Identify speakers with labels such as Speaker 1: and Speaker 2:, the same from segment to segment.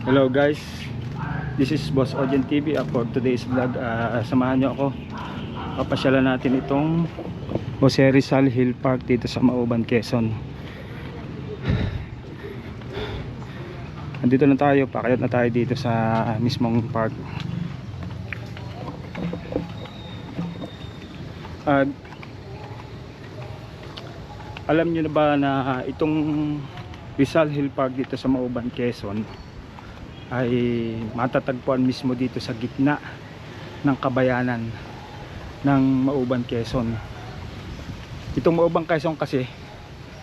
Speaker 1: Hello guys, this is Boss Ojen TV. For today's vlog, samahan nyo ako. Papasyalan natin itong Jose Rizal Hill Park dito sa Mauban, Quezon. Andito na tayo, paakyat na tayo dito sa mismong park. Alam nyo na ba na itong Rizal Hill Park dito sa Mauban, Quezon ay matatagpuan mismo dito sa gitna ng kabayanan ng Mauban, Quezon. Itong Mauban, Quezon kasi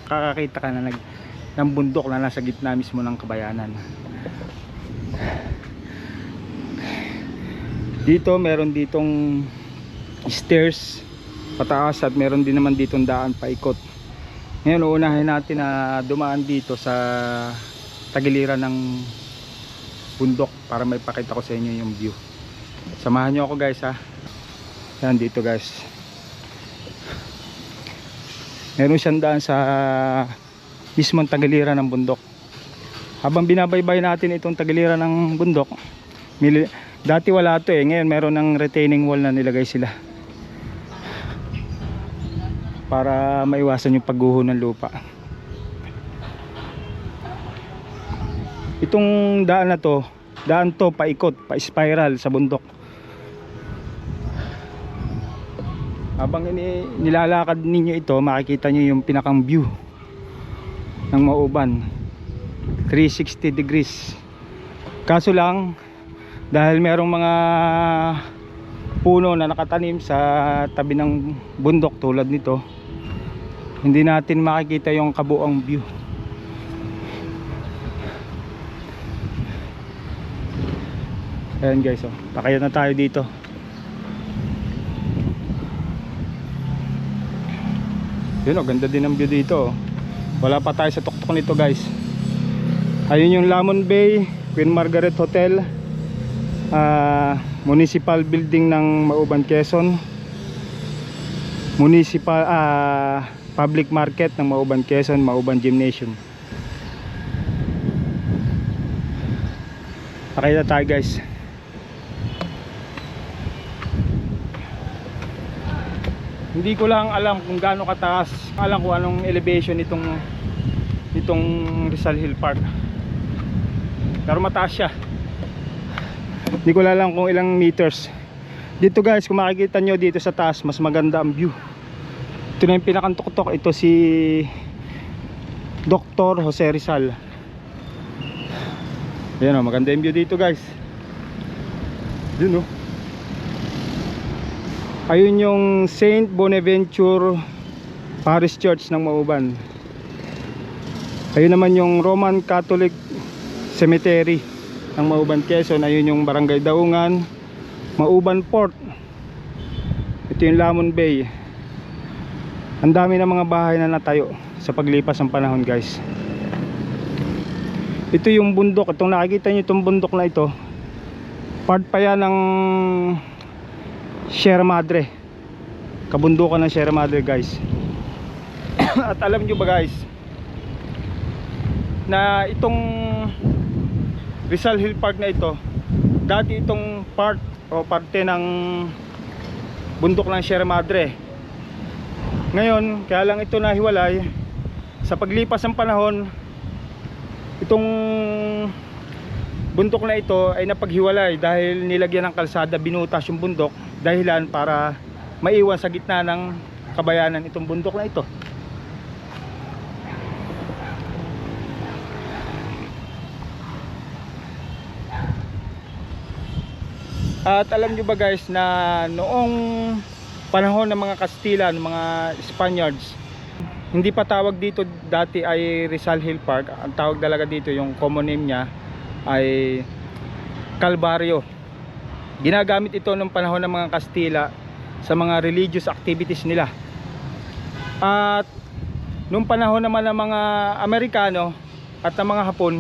Speaker 1: kakakita ka na ng bundok na nasa gitna mismo ng kabayanan. Dito meron ditong stairs pataas at meron din naman ditong daan paikot. Ngayon uunahin natin na dumaan dito sa tagiliran ng bundok para may pakita ko sa inyo yung view. Samahan nyo ako guys ha. Yan dito guys. Meron siyang daan sa mismong tagiliran ng bundok. Habang binabaybay natin itong tagiliran ng bundok, dati wala to ngayon meron ng retaining wall na nilagay sila para maiwasan yung pagguho ng lupa. Itong daan na to, daan to paikot, pa-spiral sa bundok. Habang nilalakad ninyo ito, makikita nyo yung pinakang view ng Mauban, 360 degrees. Kaso lang, dahil merong mga puno na nakatanim sa tabi ng bundok tulad nito, hindi natin makikita yung kabuang view. Ayan guys, pakaya na tayo dito. Yun, ganda din ang view dito. Wala pa tayo sa tuktok nito guys. Ayun yung Lamon Bay, Queen Margaret Hotel, municipal building ng Mauban, Quezon, municipal public market ng Mauban, Quezon, Mauban Gymnasium. Pakita tayo guys. Hindi ko lang alam kung gaano kataas, alam ko anong elevation nitong Rizal Hill Park, pero mataas siya. Hindi ko alam kung ilang meters. Dito guys, kung makikita nyo dito sa taas, mas maganda ang view. Ito na yung pinakantuktok. Ito si Dr. Jose Rizal. Ayan maganda yung view dito guys. Yun ayun yung Saint Bonaventure Parish Church ng Mauban. Ayun naman yung Roman Catholic Cemetery ng Mauban, Quezon. Ayun yung Barangay Daungan, Mauban Port. Ito yung Lamon Bay. Ang dami ng mga bahay na natayo sa paglipas ng panahon guys. Ito yung bundok. Itong nakikita nyo, itong bundok na ito, part pa yan ng Sierra Madre, kabundukan ng Sierra Madre guys. At alam nyo ba guys na itong Rizal Hill Park na ito, dati itong part o parte ng bundok ng Sierra Madre. Ngayon kaya lang ito nahiwalay sa paglipas ng panahon. Itong bundok na ito ay napaghiwalay dahil nilagyan ng kalsada, binutas yung bundok, dahilan para maiwan sa gitna ng kabayanan itong bundok na ito. At alam nyo ba guys na noong panahon ng mga Kastila, ng mga Spaniards, hindi pa tawag dito dati ay Rizal Hill Park. Ang tawag talaga dito, yung common name niya ay Calvario. Ginagamit ito nung panahon ng mga Kastila sa mga religious activities nila. At nung panahon naman ng mga Amerikano at ng mga Hapon,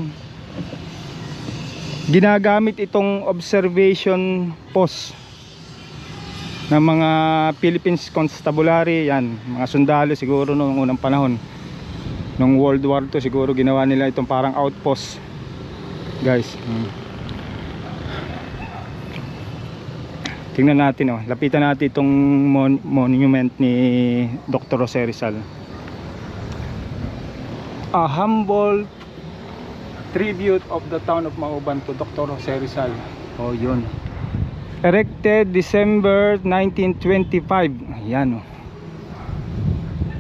Speaker 1: ginagamit itong observation post ng mga Philippines Constabulary. Yan, mga sundalo siguro noong unang panahon. Nung World War II siguro ginawa nila itong parang outpost guys. Tingnan natin, oh. Lapitan natin itong monument ni Dr. Jose Rizal. A humble tribute of the town of Mauban to Dr. Jose Rizal. Oh, yun. Erected December 1925. Ayan, oh.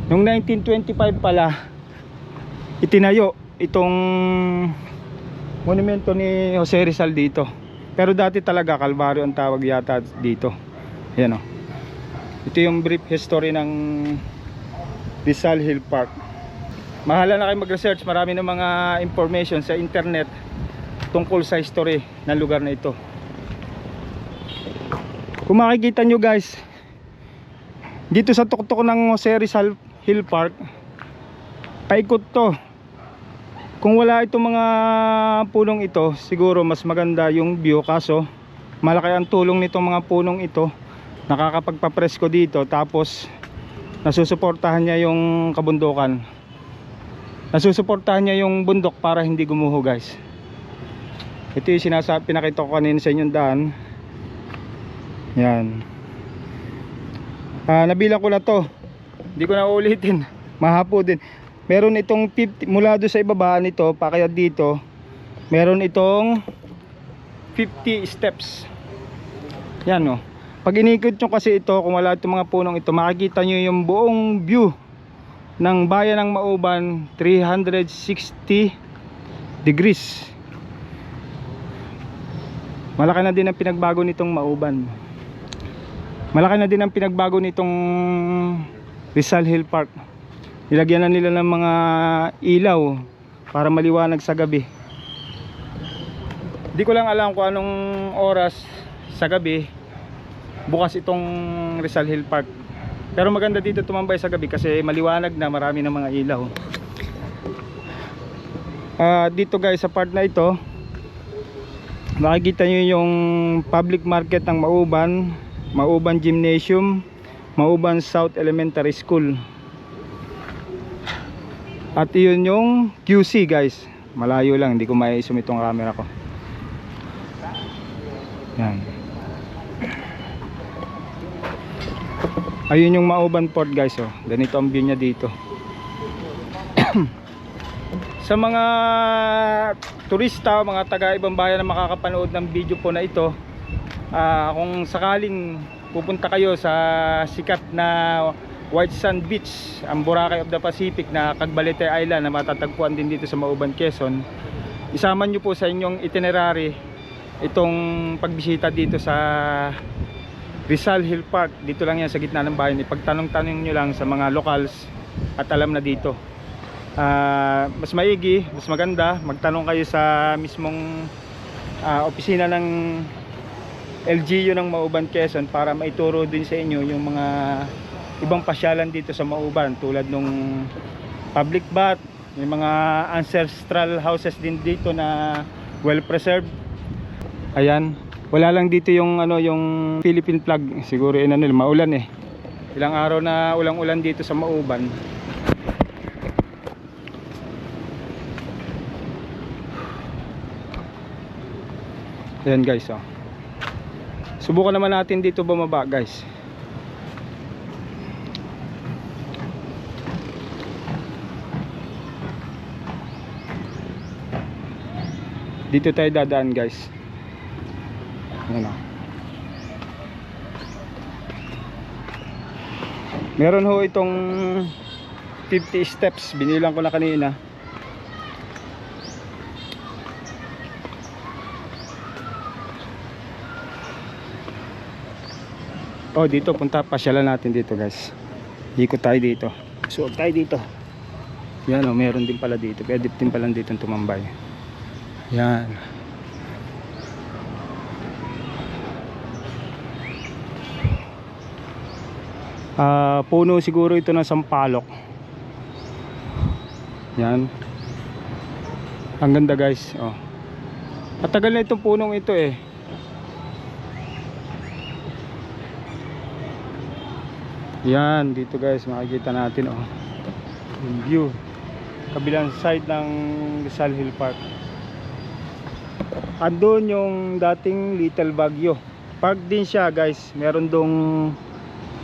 Speaker 1: Noong 1925 pala itinayo itong monumento ni Jose Rizal dito. Pero dati talaga Kalbaryo ang tawag yata dito. Ayan, oh. Ito yung brief history ng Rizal Hill Park. Mahala na kayo mag-research, marami ng mga information sa internet tungkol sa history ng lugar na ito. Kung makikita nyo guys, dito sa tuktok ng Jose Rizal Hill Park, paikot to. Kung wala itong mga punong ito, siguro mas maganda yung view, kaso malaki ang tulong nitong mga punong ito. Nakakapagpapresko dito, tapos nasusuportahan niya yung kabundukan. Nasusuportahan niya yung bundok para hindi gumuho guys. Ito yung pinakita ko kanina sa inyong daan. Yan. Nabilang ko na to, hindi ko na uulitin, mahapo din. Meron itong 50, mula doon sa ibaba nito pakaya dito, meron itong 50 steps. Yan, oh. Pag inikot nyo kasi ito, kung wala itong mga punong ito, makikita nyo yung buong view ng bayan ng Mauban 360 degrees. Malaki na din ang pinagbago nitong Mauban. Malaki na din ang pinagbago nitong Rizal Hill Park. Nilagyan na nila ng mga ilaw para maliwanag sa gabi. Di ko lang alam kung anong oras sa gabi bukas itong Rizal Hill Park. Pero maganda dito tumambay sa gabi kasi maliwanag na, marami ng mga ilaw. Dito guys sa part na ito, makikita nyo yung public market ng Mauban, Mauban Gymnasium, Mauban South Elementary School. At yun yung QC guys. Malayo lang, hindi ko mai-zoom itong camera ko. Yan. Ayun yung Mauban Port guys, oh. Ganito ang view niya dito. Sa mga turista, mga taga ibang bayan na makakapanood ng video po na ito, kung sakaling pupunta kayo sa sikat na White Sand Beach, ang Boracay of the Pacific na Cagbalete Island na matatagpuan din dito sa Mauban, Quezon, isama nyo po sa inyong itinerary itong pagbisita dito sa Rizal Hill Park. Dito lang yan sa gitna ng bayan. Ipagtanong-tanong nyo lang sa mga locals at alam na dito. Mas maigi, mas maganda magtanong kayo sa mismong opisina ng LGU ng Mauban, Quezon para maituro din sa inyo yung mga ibang pasyalan dito sa Mauban, tulad nung public bath, may mga ancestral houses din dito na well preserved. Ayan, wala lang dito yung yung Philippine flag. Siguro maulan eh. Ilang araw na ulang-ulan dito sa Mauban. Ayan guys, oh. Subukan naman natin dito bumaba guys. Dito tayo dadaan guys. Ayan, oh. Meron ho itong 50 steps, binilang ko na kanina. Oh, dito punta, pasyalan natin dito guys. Ikot tayo dito. Suot tayo dito. Yan, oh, meron din pala dito. Pwede din pala dito tumambay. Yan. Puno siguro ito ng sampalok. Yan. Ang ganda guys, oh. Matagal na itong punong ito eh. Yan, dito guys makikita natin, oh, yung view kabilang side ng Rizal Hill Park. andun yung dating Little Baguio Park din siya guys. Meron dong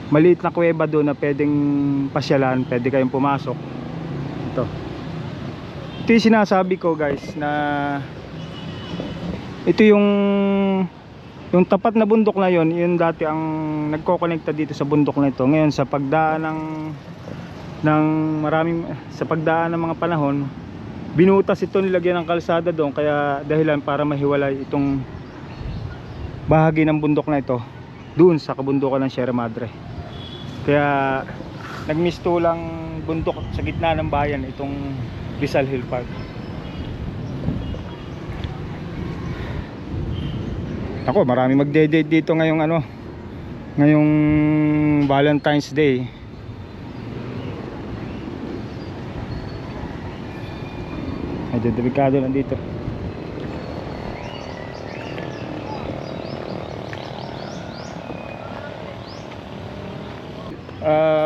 Speaker 1: maliit na kuweba doon na pwedeng pasyalan, pwede kayong pumasok. Ito yung sinasabi ko guys, na ito yung tapat na bundok na yon, yun dati ang nagkokonekta dito sa bundok na ito. Ngayon sa pagdaan sa pagdaan ng mga panahon, binutas ito, nilagyan ng kalsada doon, kaya dahilan para mahiwalay itong bahagi ng bundok na ito doon sa kabundukan ng Sierra Madre. Kaya nagmistulang bundok sa gitna ng bayan itong Rizal Hill Park. Ako, marami magde-date dito ngayong Valentine's Day. Medyo delikado lang dito.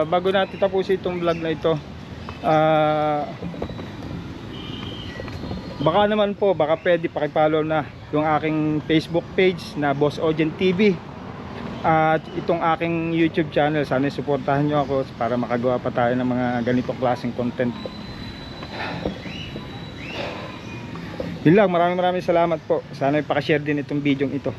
Speaker 1: Bago natin tapusin itong vlog na ito, baka pwede pakipollow na yung aking Facebook page na Boss Ojen TV at itong aking YouTube channel. Sana suportahan nyo ako para makagawa pa tayo ng mga ganitong klaseng content. Yun lang, maraming salamat po. Sana ipakashare din itong video ito.